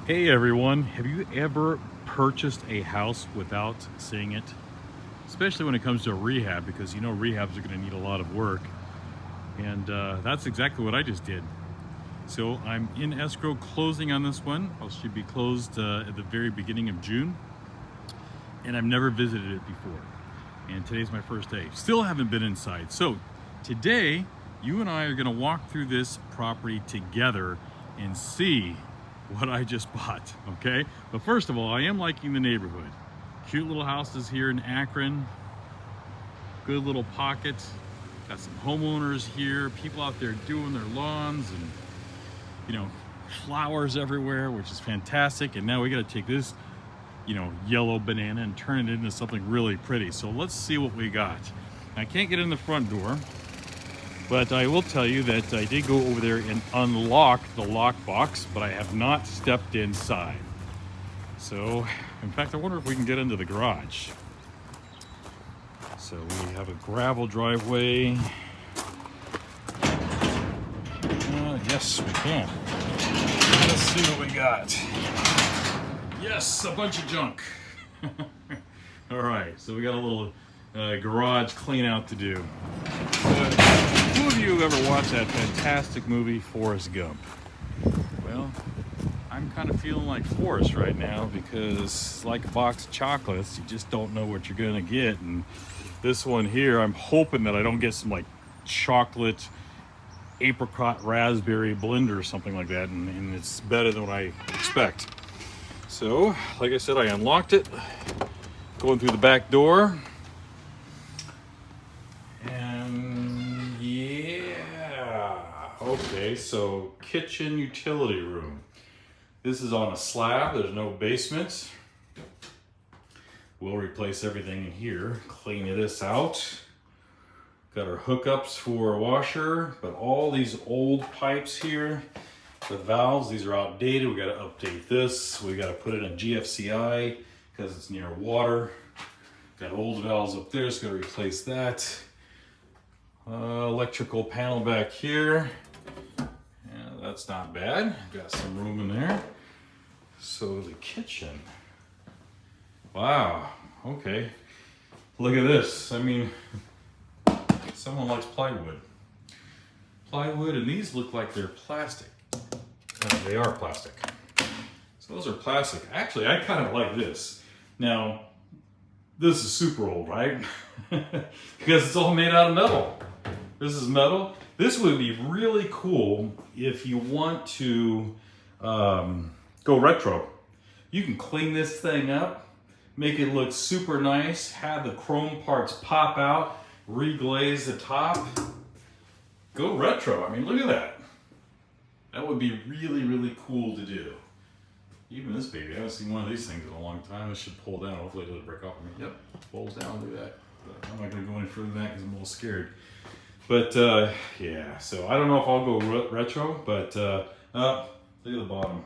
Hey everyone, have you ever purchased a house without seeing it? Especially when it comes to a rehab, because you know rehabs are going to need a lot of work. And that's exactly what I just did. So I'm in escrow closing on this one. I should be closed at the very beginning of June. And I've never visited it before. And today's my first day. Still haven't been inside. So today, you and I are going to walk through this property together and see what I just bought, okay? But first of all, I am liking the neighborhood. Cute little houses here in Akron. Good little pockets. Got some homeowners here, people out there doing their lawns and, you know, flowers everywhere, which is fantastic. And now we got to take this, yellow banana and turn it into something really pretty. So let's see what we got. I can't get in the front door, but I will tell you that I did go over there and unlock the lockbox, but I have not stepped inside. So, in fact, I wonder if we can get into the garage. So we have a gravel driveway. Yes, we can. Let's see what we got. Yes, a bunch of junk. All right, so we got a little garage clean out to do. Who of you have ever watched that fantastic movie, Forrest Gump? Well, I'm kind of feeling like Forrest right now because, like a box of chocolates, you just don't know what you're going to get. And this one here, I'm hoping that I don't get some like chocolate apricot raspberry blender or something like that, and it's better than what I expect. So, like I said, I unlocked it, going through the back door, and yeah, okay, so kitchen utility room. This is on a slab, there's no basement. We'll replace everything in here, clean this out. Got our hookups for a washer, but all these old pipes here, the valves, these are outdated. We got to update this. We got to put it in GFCI because it's near water. Got old valves up there, so got to replace that. Electrical panel back here. Yeah, that's not bad. Got some room in there. So the kitchen. Wow. Okay. Look at this. I mean, someone likes plywood. Plywood, and these look like they're plastic. They are plastic. So those are plastic. Actually, I kind of like this. Now, this is super old, right? Because it's all made out of metal. This is metal. This would be really cool if you want to go retro. You can clean this thing up, make it look super nice, have the chrome parts pop out, reglaze the top. Go retro. I mean, look at that. That would be really, really cool to do. Even this baby, I haven't seen one of these things in a long time. This should pull down. Hopefully it doesn't break off. Yep, pulls down. Look at that. But I'm not going to go any further than that because I'm a little scared. But yeah, so I don't know if I'll go retro, but look at the bottom.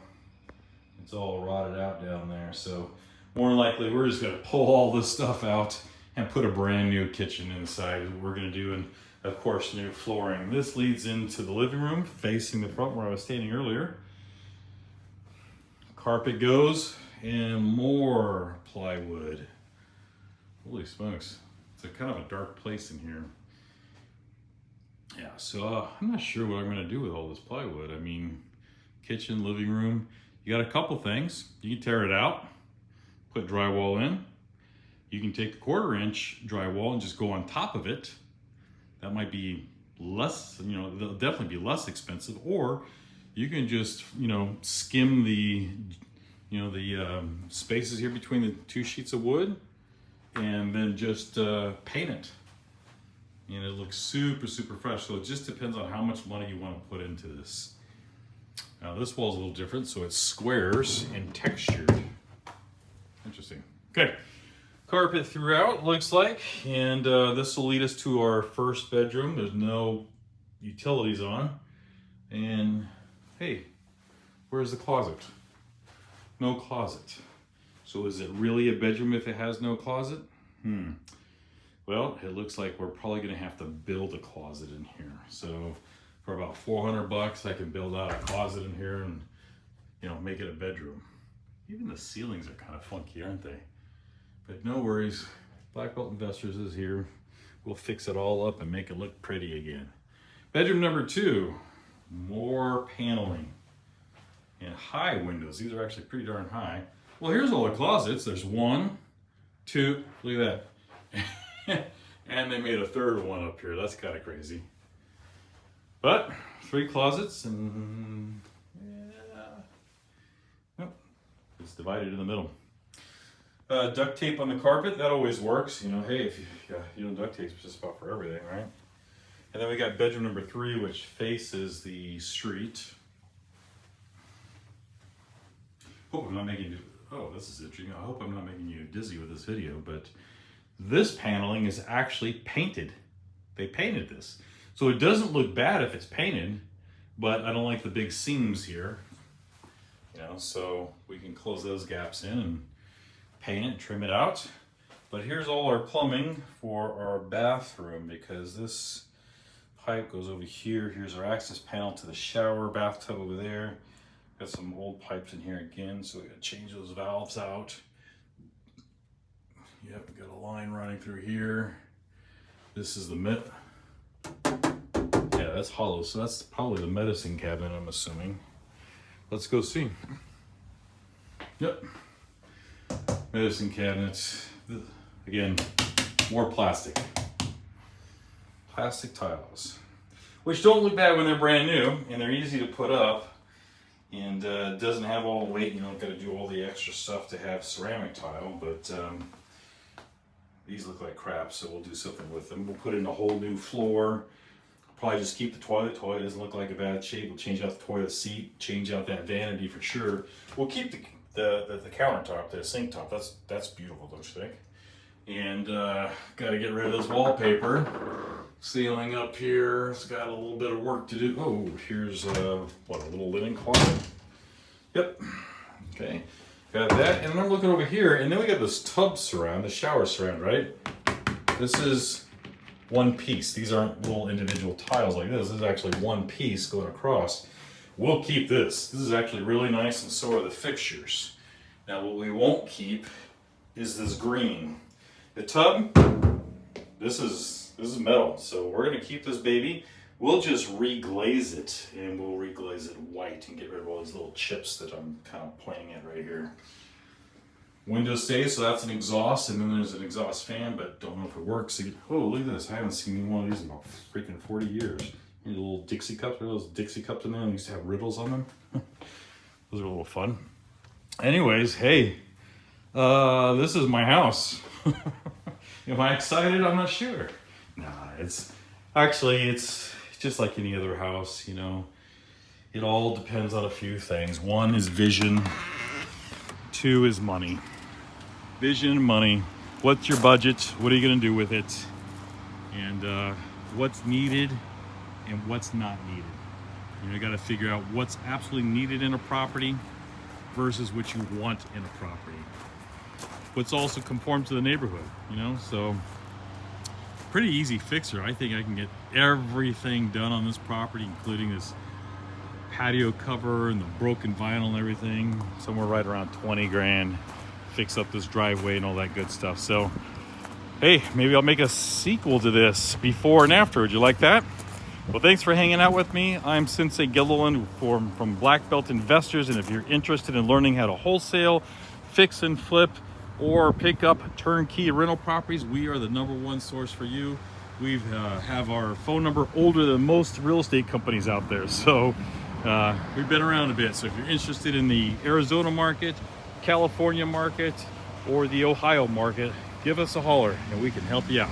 It's all rotted out down there. So more than likely, we're just going to pull all this stuff out and put a brand new kitchen inside is what we're going to do. And of course, new flooring. This leads into the living room facing the front where I was standing earlier. Carpet goes and more plywood. Holy smokes. It's a kind of a dark place in here. Yeah, so I'm not sure what I'm going to do with all this plywood. I mean, kitchen, living room. You got a couple things. You can tear it out, put drywall in. You can take the 1/4-inch drywall and just go on top of it. That might be less, they'll definitely be less expensive. Or you can just, skim the, spaces here between the two sheets of wood and then just paint it. And it looks super, super fresh. So it just depends on how much money you want to put into this. Now this wall's a little different, so it's squares and textured. Interesting. Okay. Carpet throughout, looks like, and this will lead us to our first bedroom. There's no utilities on, and hey, where's the closet? No closet. So is it really a bedroom if it has no closet? Well, it looks like we're probably gonna have to build a closet in here. So for about $400, I can build out a closet in here and you know, make it a bedroom. Even the ceilings are kind of funky, aren't they? But no worries, Black Belt Investors is here. We'll fix it all up and make it look pretty again. Bedroom number 2, more paneling and high windows. These are actually pretty darn high. Well, here's all the closets. There's 1, 2, look at that. And they made a third one up here. That's kind of crazy. But 3 closets and yeah. Nope. It's divided in the middle. Duct tape on the carpet, that always works. You know, hey, if you know, duct tape's just about for everything, right? And then we got bedroom number 3, which faces the street. Hope I'm not making you, oh, this is interesting. I hope I'm not making you dizzy with this video, but this paneling is actually painted. They painted this. So it doesn't look bad if it's painted, but I don't like the big seams here. You know, so we can close those gaps in and paint it, trim it out. But here's all our plumbing for our bathroom, because this pipe goes over here. Here's our access panel to the shower, bathtub over there. Got some old pipes in here again, so we gotta change those valves out. Yep, we got a line running through here. This is the yeah, that's hollow, so that's probably the medicine cabinet, I'm assuming. Let's go see. Yep. Medicine cabinets. Again, more plastic. Plastic tiles. Which don't look bad when they're brand new, and they're easy to put up. And doesn't have all the weight, you don't got to do all the extra stuff to have ceramic tile, but these look like crap, so we'll do something with them. We'll put in a whole new floor. Probably just keep the toilet. Toilet doesn't look like a bad shape. We'll change out the toilet seat, change out that vanity for sure. We'll keep the countertop, the sink top. That's beautiful, don't you think? And got to get rid of this wallpaper. Ceiling up here, it's got a little bit of work to do. Oh, here's what, a little linen closet? Yep. Okay, got that. And then I'm looking over here, and then we got this tub surround, the shower surround, right? This is one piece. These aren't little individual tiles like this. This is actually one piece going across. We'll keep this. This is actually really nice, and so are the fixtures. Now, what we won't keep is this green. The tub, this is metal, so we're gonna keep this baby. We'll just reglaze it, and we'll reglaze it white and get rid of all these little chips that I'm kind of pointing at right here. Window stays, so that's an exhaust, and then there's an exhaust fan, but don't know if it works. Oh, look at this. I haven't seen one of these in about freaking 40 years. These little Dixie cups, are those Dixie cups in there, and used to have riddles on them. Those are a little fun. Anyways, hey, this is my house. Am I excited? I'm not sure. Nah, it's just like any other house, you know. It all depends on a few things. 1 is vision. 2 is money. Vision, money. What's your budget? What are you gonna do with it? And what's needed and what's not needed. You gotta figure out what's absolutely needed in a property versus what you want in a property. What's also conform to the neighborhood, you know? So pretty easy fixer. I think I can get everything done on this property, including this patio cover and the broken vinyl and everything. Somewhere right around 20 grand. Fix up this driveway and all that good stuff. So, hey, maybe I'll make a sequel to this, before and after. Would you like that? Well, thanks for hanging out with me. I'm Sensei Gilliland from Black Belt Investors. And if you're interested in learning how to wholesale, fix and flip, or pick up turnkey rental properties, we are the #1 source for you. We have our phone number older than most real estate companies out there. So we've been around a bit. So if you're interested in the Arizona market, California market, or the Ohio market, give us a holler and we can help you out.